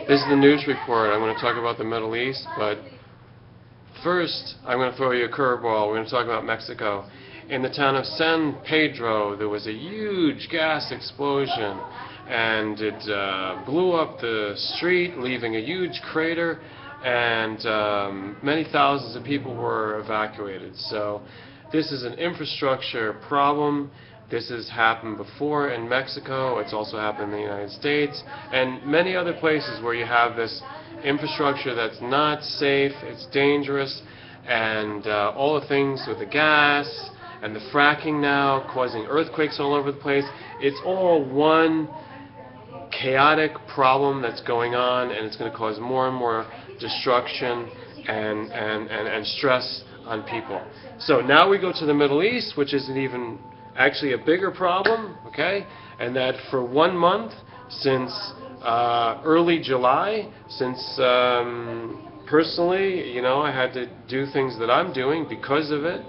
This is the news report. I'm going to talk about the Middle East, but first I'm going to throw you a curveball. We're going to talk about Mexico. In the town of San Pedro, there was a huge gas explosion, and it blew up the street, leaving a huge crater, and many thousands of people were evacuated. So this is an infrastructure problem. This has happened before in Mexico. It's also happened in the United States and many other places where you have this infrastructure that's not safe, it's dangerous, and all the things with the gas and the fracking now causing earthquakes all over the place. It's all one chaotic problem that's going on, and it's going to cause more and more destruction and stress on people. So now we go to the Middle East, which is actually a bigger problem, okay? And that for 1 month since early July, since personally, I had to do things that I'm doing because of it,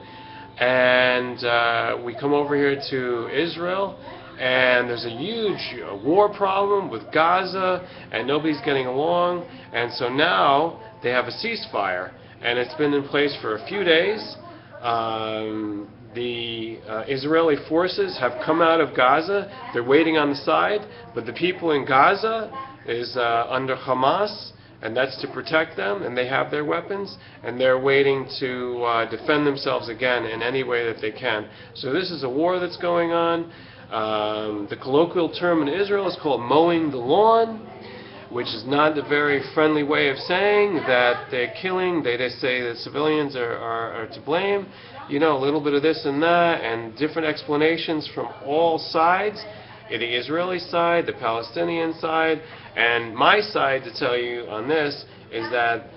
and we come over here to Israel, and there's a huge war problem with Gaza, and nobody's getting along, and so now they have a ceasefire, and it's been in place for a few days. The Israeli forces have come out of Gaza. They're waiting on the side, but the people in Gaza is under Hamas, and that's to protect them, and they have their weapons, and they're waiting to defend themselves again in any way that they can. So this is a war that's going on. The colloquial term in Israel is called mowing the lawn, which is not a very friendly way of saying that they're killing. They just say that civilians are to blame. A little bit of this and that, and different explanations from all sides, the Israeli side, the Palestinian side, and my side to tell you on this is that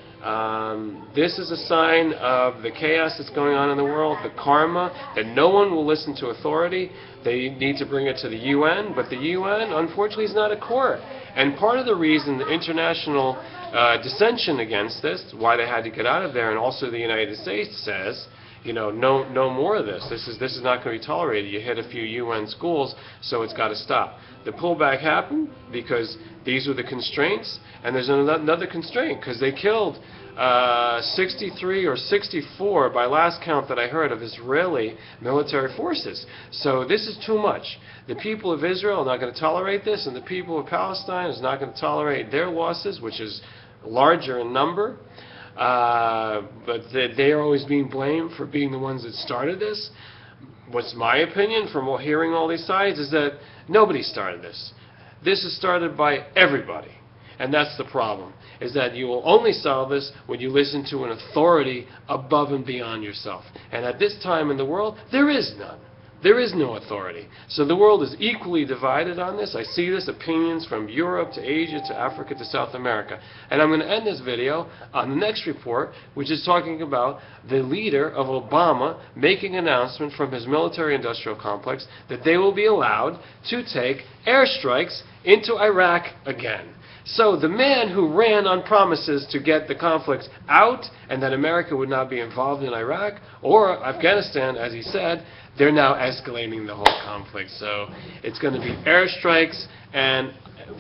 this is a sign of the chaos that's going on in the world, the karma, that no one will listen to authority. They need to bring it to the UN, but the UN, unfortunately, is not a court. And part of the reason the international dissension against this, why they had to get out of there, and also the United States says, no more of this. This is not going to be tolerated. You hit a few UN schools, so it's got to stop. The pullback happened because these were the constraints, and there's another constraint because they killed 63 or 64, by last count that I heard, of Israeli military forces. So this is too much. The people of Israel are not going to tolerate this, and the people of Palestine is not going to tolerate their losses, which is larger in number. But they are always being blamed for being the ones that started this. What's my opinion from hearing all these sides is that nobody started this. This is started by everybody. And that's the problem, is that you will only solve this when you listen to an authority above and beyond yourself. And at this time in the world, there is none. There is no authority. So the world is equally divided on this. I see this, opinions from Europe to Asia to Africa to South America. And I'm going to end this video on the next report, which is talking about the leader of Obama making an announcement from his military-industrial complex that they will be allowed to take airstrikes into Iraq again. So the man who ran on promises to get the conflict out and that America would not be involved in Iraq or Afghanistan, as he said, they're now escalating the whole conflict. So it's going to be airstrikes. And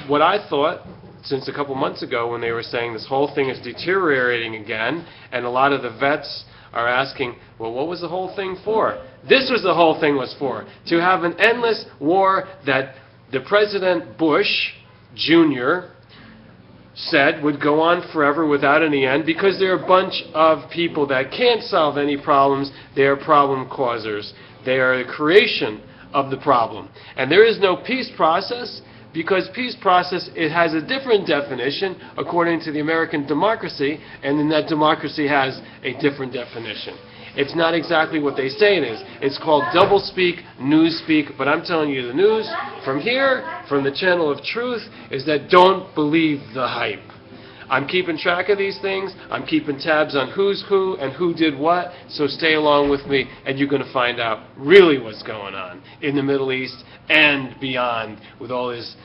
what I thought, since a couple months ago when they were saying this whole thing is deteriorating again, and a lot of the vets are asking, well, what was the whole thing for? This was the whole thing was for, to have an endless war that the President Bush Jr. said would go on forever without any end, because they're a bunch of people that can't solve any problems. They are problem causers. They are the creation of the problem. And there is no peace process, because peace process, it has a different definition according to the American democracy, and then that democracy has a different definition. It's not exactly what they say it is. It's called doublespeak, newspeak, but I'm telling you the news from here, from the channel of truth, is that don't believe the hype. I'm keeping track of these things. I'm keeping tabs on who's who and who did what, so stay along with me, and you're going to find out really what's going on in the Middle East and beyond with all this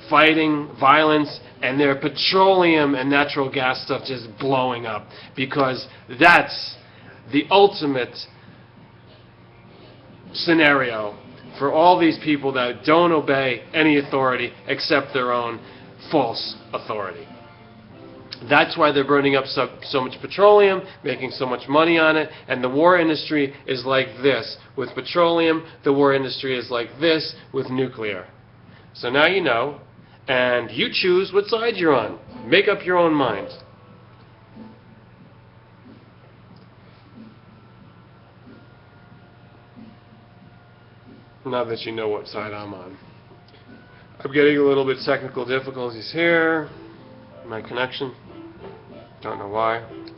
fighting, violence, and their petroleum and natural gas stuff just blowing up, because that's the ultimate scenario for all these people that don't obey any authority except their own false authority. That's why they're burning up so much petroleum, making so much money on it, and the war industry is like this with petroleum, the war industry is like this with nuclear. So now you know, and you choose what side you're on. Make up your own mind. Now that you know what side I'm on. I'm getting a little bit technical difficulties here. My connection. Don't know why.